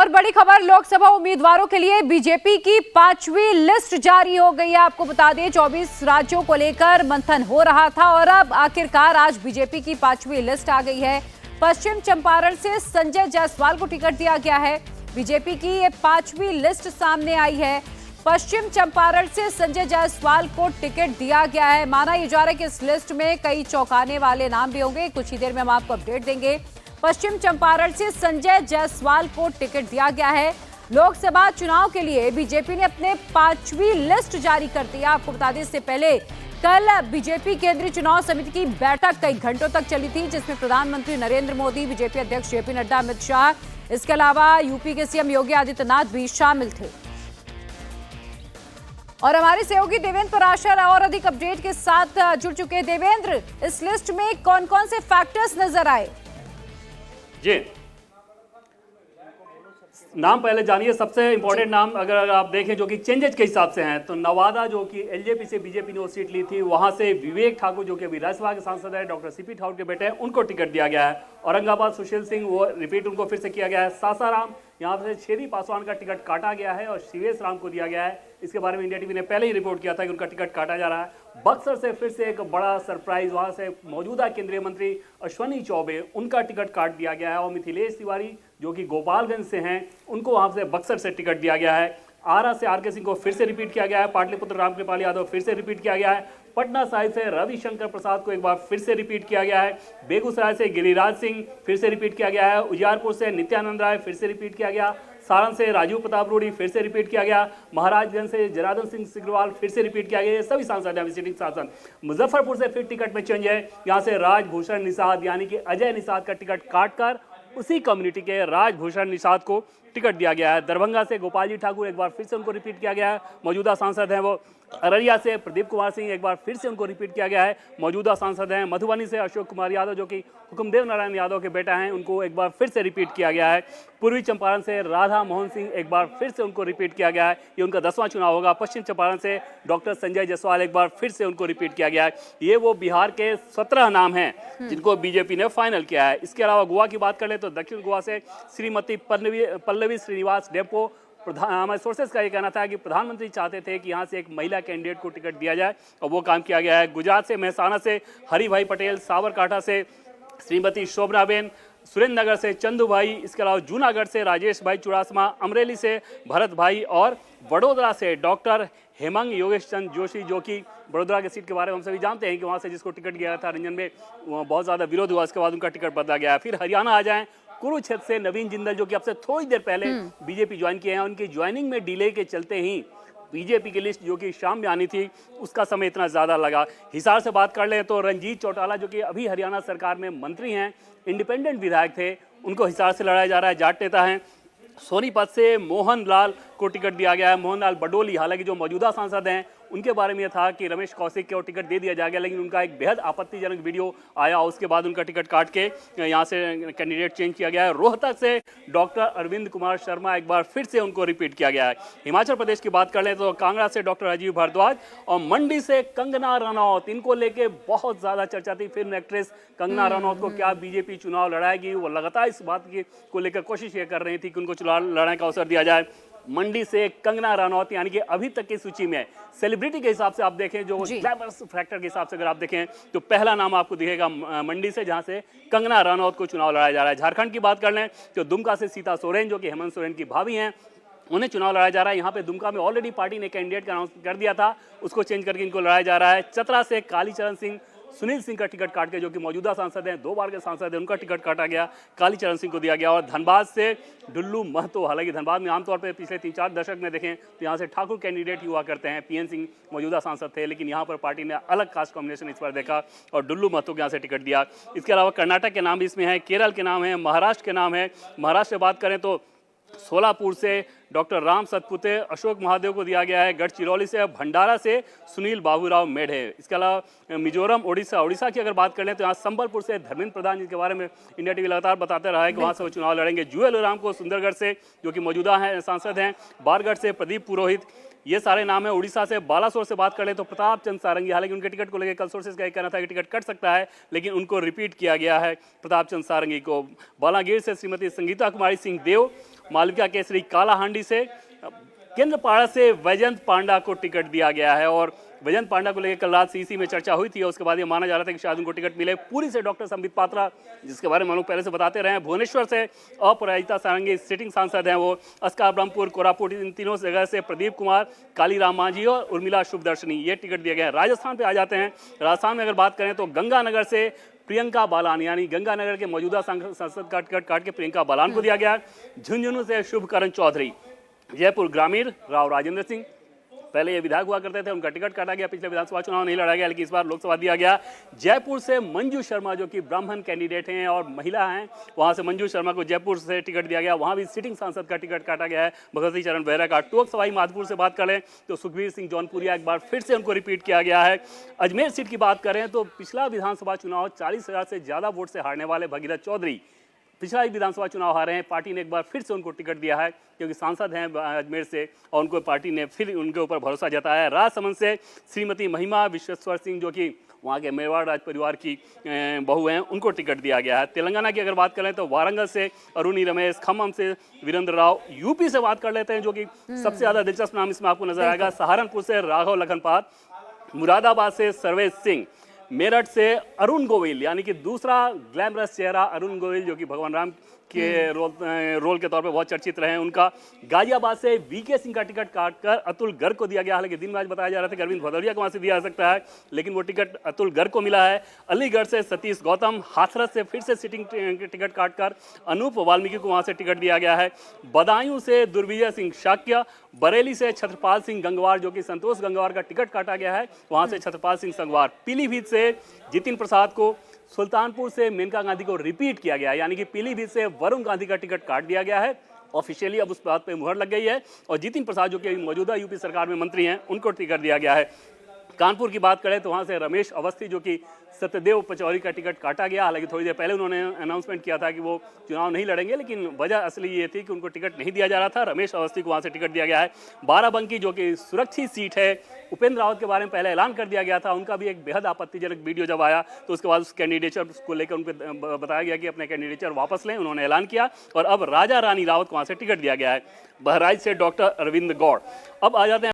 और बड़ी खबर, लोकसभा उम्मीदवारों के लिए बीजेपी की 5वीं लिस्ट जारी हो गई है। आपको बता दें 24 राज्यों को लेकर मंथन हो रहा था और अब आखिरकार आज बीजेपी की 5वीं लिस्ट आ गई है। पश्चिम चंपारण से संजय जायसवाल को टिकट दिया गया है। बीजेपी की ये 5वीं लिस्ट सामने आई है। पश्चिम चंपारण से संजय जायसवाल को टिकट दिया गया है। माना यह जा रहा है कि इस लिस्ट में कई चौंकाने वाले नाम भी होंगे। कुछ ही देर में हम आपको अपडेट देंगे। पश्चिम चंपारण से संजय जायसवाल को टिकट दिया गया है। लोकसभा चुनाव के लिए बीजेपी ने अपने 5वीं लिस्ट जारी कर दी है। आपको बता दें इससे पहले कल बीजेपी केंद्रीय चुनाव समिति की बैठक कई घंटों तक चली थी, जिसमें प्रधानमंत्री नरेंद्र मोदी, बीजेपी अध्यक्ष जेपी नड्डा, अमित शाह, इसके अलावा यूपी के सीएम योगी आदित्यनाथ भी शामिल थे। और हमारे सहयोगी देवेंद्र पराशर और अधिक अपडेट के साथ जुड़ चुके हैं। देवेंद्र, इस लिस्ट में कौन कौन से फैक्टर्स नजर आए? जी, नाम पहले जानिए। सबसे इंपॉर्टेंट नाम अगर आप देखें जो कि चेंजेस के हिसाब से हैं, तो नवादा जो कि एलजेपी से बीजेपी ने वो सीट ली थी, वहां से विवेक ठाकुर जो कि अभी राज्यसभा के सांसद है, डॉक्टर सीपी ठाकुर के बेटे हैं, उनको टिकट दिया गया है। औरंगाबाद सुशील सिंह, वो रिपीट उनको फिर से किया गया है। सासाराम यहाँ से छेदी पासवान का टिकट काटा गया है और शिवेश राम को दिया गया है। इसके बारे में इंडिया टीवी ने पहले ही रिपोर्ट किया था कि उनका टिकट काटा जा रहा है। बक्सर से फिर से एक बड़ा सरप्राइज, वहां से मौजूदा केंद्रीय मंत्री अश्विनी चौबे, उनका टिकट काट दिया गया है। और मिथिलेश तिवारी जो कि गोपालगंज से हैं, उनको वहां से बक्सर से टिकट दिया गया है। आरा से आरके सिंह को फिर से रिपीट किया गया है। पाटलिपुत्र रामकृपाल यादव फिर से रिपीट किया गया है। पटना साहिब से रविशंकर प्रसाद को एक बार फिर से रिपीट किया गया है। बेगूसराय से गिरिराज सिंह फिर से रिपीट किया गया है। उजियारपुर से नित्यानंद राय फिर से रिपीट किया गया। सारण से राजीव प्रताप रूडी फिर से रिपीट किया गया। महाराजगंज से जनार्दन सिंह सिग्रीवाल फिर से रिपीट किया गया। ये सभी सांसद हैं, विजिटिंग सांसद। मुजफ्फरपुर से फिर टिकट में चेंज है। यहाँ से राजभूषण निषाद यानी कि अजय निषाद का टिकट काटकर उसी कम्युनिटी के राजभूषण निषाद को टिकट दिया गया है। दरभंगा से गोपाल जी ठाकुर, एक बार फिर से उनको रिपीट किया गया है, मौजूदा सांसद हैं वो। अररिया से प्रदीप कुमार सिंह, एक बार फिर से उनको रिपीट किया गया है, मौजूदा सांसद हैं। मधुबनी से अशोक कुमार यादव जो कि हुकुमदेव नारायण यादव के बेटा हैं, उनको एक बार फिर से रिपीट किया गया है। पूर्वी चंपारण से राधा मोहन सिंह, एक बार फिर से उनको रिपीट किया गया है। ये उनका 10वां चुनाव होगा। पश्चिम चंपारण से डॉक्टर संजय जायसवाल, एक बार फिर से उनको रिपीट किया गया है। ये वो बिहार के 17 नाम हैं जिनको बीजेपी ने फाइनल किया है। इसके अलावा गोवा की बात कर ले तो दक्षिण गोवा से श्रीमती पल्लवी श्रीनिवास डेपो, हमारे सोर्सेज का ये कहना था कि प्रधानमंत्री चाहते थे कि यहाँ से एक महिला कैंडिडेट को टिकट दिया जाए और वो काम किया गया है। गुजरात से मेहसाना से हरि भाई पटेल, साबरकांठा से श्रीमती शोभनाबेन, सुरेंद्र नगर से चंदू भाई, इसके अलावा जूनागढ़ से राजेश भाई चुड़ासमा, अमरेली से भरत भाई और वडोदरा से डॉक्टर हेमंग योगेश चंद जोशी, जो कि वडोदरा की सीट के बारे में हम सभी जानते हैं कि वहाँ से जिसको टिकट गया था रंजन में बहुत ज़्यादा विरोध हुआ, इसके बाद उनका टिकट बदला गया। फिर हरियाणा आ जाएँ, कुरुक्षेत्र से नवीन जिंदल जो कि अब से थोड़ी देर पहले बीजेपी ज्वाइन किए हैं, उनकी ज्वाइनिंग में डिले के चलते ही बीजेपी की लिस्ट जो कि शाम में आनी थी उसका समय इतना ज़्यादा लगा। हिसार से बात कर लें तो रंजीत चौटाला जो कि अभी हरियाणा सरकार में मंत्री हैं, इंडिपेंडेंट विधायक थे, उनको हिसार से लड़ाया जा रहा है, जाट नेता हैं। सोनीपत से मोहन लाल को टिकट दिया गया है। मोहन लाल बडोली, हालांकि जो मौजूदा सांसद हैं उनके बारे में यह था कि रमेश कौशिक को टिकट दे दिया जाएगा, लेकिन उनका एक बेहद आपत्तिजनक वीडियो आया, उसके बाद उनका टिकट काट के यहाँ से कैंडिडेट चेंज किया गया है। रोहतक से डॉक्टर अरविंद कुमार शर्मा, एक बार फिर से उनको रिपीट किया गया है। हिमाचल प्रदेश की बात कर लें तो कांगड़ा से डॉक्टर राजीव भारद्वाज और मंडी से कंगना रनौत, इनको लेके बहुत ज्यादा चर्चा थी। फिल्म एक्ट्रेस कंगना रनौत को क्या बीजेपी चुनाव लड़ाएगी, वो लगातार इस बात की को लेकर कोशिश ये कर रही थी कि उनको चुनाव लड़ाने का अवसर दिया जाए। मंडी से कंगना रनौत, यानी कि अभी तक की सूची में सेलिब्रिटी के हिसाब से आप देखें, जो ग्लैमरस फैक्टर के हिसाब से अगर आप देखें तो पहला नाम आपको दिखेगा मंडी से, जहां से कंगना रनौत को चुनाव लड़ाया जा रहा है। झारखंड की बात कर लें तो दुमका से सीता सोरेन जो कि हेमंत सोरेन की भाभी हैं, उन्हें चुनाव लड़ाया जा रहा है। यहाँ पे दुमका में ऑलरेडी पार्टी ने कैंडिडेट का अनाउंस कर दिया था, उसको चेंज करके इनको लड़ाया जा रहा है। चतरा से कालीचरण सिंह, सुनील सिंह का टिकट काट के, जो कि मौजूदा सांसद हैं, 2 बार के सांसद हैं, उनका टिकट काटा गया, कालीचरण सिंह को दिया गया। और धनबाद से डुल्लू महतो, हालांकि धनबाद में आमतौर पर पिछले 3-4 दशक में देखें तो यहाँ से ठाकुर कैंडिडेट ही हुआ करते हैं। पीएन सिंह मौजूदा सांसद थे, लेकिन यहाँ पर पार्टी ने अलग कास्ट कॉम्बिनेशन इस बार देखा और डुल्लू महतो को यहाँ से टिकट दिया। इसके अलावा कर्नाटक के नाम भी इसमें है, केरल के नाम है, महाराष्ट्र के नाम है। महाराष्ट्र से बात करें तो सोलापुर से डॉक्टर राम सतपुते, अशोक महादेव को दिया गया है। गढ़चिरौली से, भंडारा से सुनील बाबूराव मेढे। इसके अलावा मिजोरम, उड़ीसा की अगर बात कर लें तो यहाँ संबलपुर से धर्मेंद्र प्रधान, जिनके बारे में इंडिया टीवी लगातार बताते रहा है कि वहाँ से वो चुनाव लड़ेंगे। जुएल ओराम को सुंदरगढ़ से, जो कि मौजूदा हैं सांसद हैं। बारगढ़ से प्रदीप पुरोहित, ये सारे नाम है। उड़ीसा से बालासोर से बात करें तो प्रताप चंद सारंगी, हालांकि उनके टिकट को लेकर कल सोर्सेज का कहना था कि टिकट कट सकता है, लेकिन उनको रिपीट किया गया है प्रताप चंद सारंगी को। बालागीर से श्रीमती संगीता कुमारी सिंह देव, मालविका केसरी कालाहांडी से, केंद्रपाड़ा से वैजयंत पांडा को टिकट दिया गया है। और वैजयंत पांडा को लेकर कल रात सीसी में चर्चा हुई थी और उसके बाद ये माना जा रहा था कि शायद उनको टिकट मिले। पूरी से डॉक्टर संबित पात्रा, जिसके बारे में हम लोग पहले से बताते रहे हैं। भुवनेश्वर से अपराजिता सारंगी सिटिंग सांसद हैं वो। अस्का ब्रह्मपुर, कोरापुट, इन तीनों जगह से प्रदीप कुमार, कालीराम मांझी और उर्मिला शुभदर्शनी, ये टिकट दिए गए हैं। राजस्थान पे आ जाते हैं। राजस्थान में अगर बात करें तो गंगानगर से प्रियंका बालान, यानी गंगानगर के मौजूदा सांसद का टिकट काट के प्रियंका बालान को दिया गया। झुंझुनू से शुभकरण चौधरी, जयपुर ग्रामीण राव राजेंद्र सिंह, पहले ये विधायक हुआ करते थे, उनका टिकट काटा गया, पिछले विधानसभा चुनाव नहीं लड़ा गया, लेकिन इस बार लोकसभा दिया गया। जयपुर से मंजू शर्मा, जो कि ब्राह्मण कैंडिडेट हैं और महिला हैं, वहां से मंजू शर्मा को जयपुर से टिकट दिया गया। वहां भी सिटिंग सांसद का टिकट काटा गया है, भगत चरण बेहरा का। टोक सवाई माधोपुर से बात करें तो सुखबीर सिंह जौनपुरिया, एक बार फिर से उनको रिपीट किया गया है। अजमेर सीट की बात करें तो पिछला विधानसभा चुनाव 40,000 से ज्यादा वोट से हारने वाले भगीरथ चौधरी पिछला एक विधानसभा चुनाव हारे हैं। पार्टी ने एक बार फिर से उनको टिकट दिया है क्योंकि सांसद हैं अजमेर से, और उनको पार्टी ने फिर उनके ऊपर भरोसा जताया है। राजसमंद से श्रीमती महिमा विश्वेश्वर सिंह, जो कि वहाँ के मेवाड़ राज परिवार की बहू हैं, उनको टिकट दिया गया है। तेलंगाना की अगर बात करें तो वारंगल से अरुणी रमेश, खम्मम से वीरेंद्र राव। यूपी से बात कर लेते हैं, जो कि सबसे ज़्यादा दिलचस्प नाम इसमें आपको नजर आएगा। सहारनपुर से राघव लखनपात, मुरादाबाद से सर्वेश सिंह, मेरठ से अरुण गोविल, यानी कि दूसरा ग्लैमरस चेहरा अरुण गोविल, जो कि भगवान राम के रोल के तौर पे बहुत चर्चित रहे हैं उनका। गाजियाबाद से वीके सिंह का टिकट काटकर अतुल गर्ग को दिया गया, हालांकि दिन में आज बताया जा रहा था कि अरविंद भदौरिया को वहां से दिया जा सकता है, लेकिन वो टिकट अतुल गर्ग को मिला है। अलीगढ़ से सतीश गौतम, हाथरस से फिर से सिटिंग टिकट काटकर अनूप वाल्मीकि को वहां से टिकट दिया गया है। बदायूं से दुर्विजय सिंह शाक्य, बरेली से छत्रपाल सिंह गंगवार, जो कि संतोष गंगवार का टिकट काटा गया है, वहां से छत्रपाल सिंह संगवार। पीलीभीत से जितिन प्रसाद को, सुल्तानपुर से मेनका गांधी को रिपीट किया गया है, यानी कि पीलीभीत से वरुण गांधी का टिकट काट दिया गया है। ऑफिशियली अब उस बात पे मुहर लग गई है और जितिन प्रसाद, जो कि मौजूदा यूपी सरकार में मंत्री हैं, उनको टिकट दिया गया है। कानपुर की बात करें तो वहां से रमेश अवस्थी, जो कि सत्यदेव पचौरी का टिकट काटा गया, हालांकि थोड़ी देर पहले उन्होंने अनाउंसमेंट किया था कि वो चुनाव नहीं लड़ेंगे, लेकिन वजह असली ये थी कि उनको टिकट नहीं दिया जा रहा था। रमेश अवस्थी को वहां से टिकट दिया गया है। बाराबंकी, जो कि सुरक्षित सीट है, उपेंद्र रावत के बारे में पहले ऐलान कर दिया गया था, उनका भी एक बेहद आपत्तिजनक वीडियो जब आया तो उसके बाद उस कैंडिडेचर को लेकर उनको बताया गया कि अपने कैंडिडेचर वापस लें, उन्होंने ऐलान किया और अब राजा रानी रावत को वहां से टिकट दिया गया है। बहराइच से डॉक्टर अरविंद गौड़। अब आ जाते हैं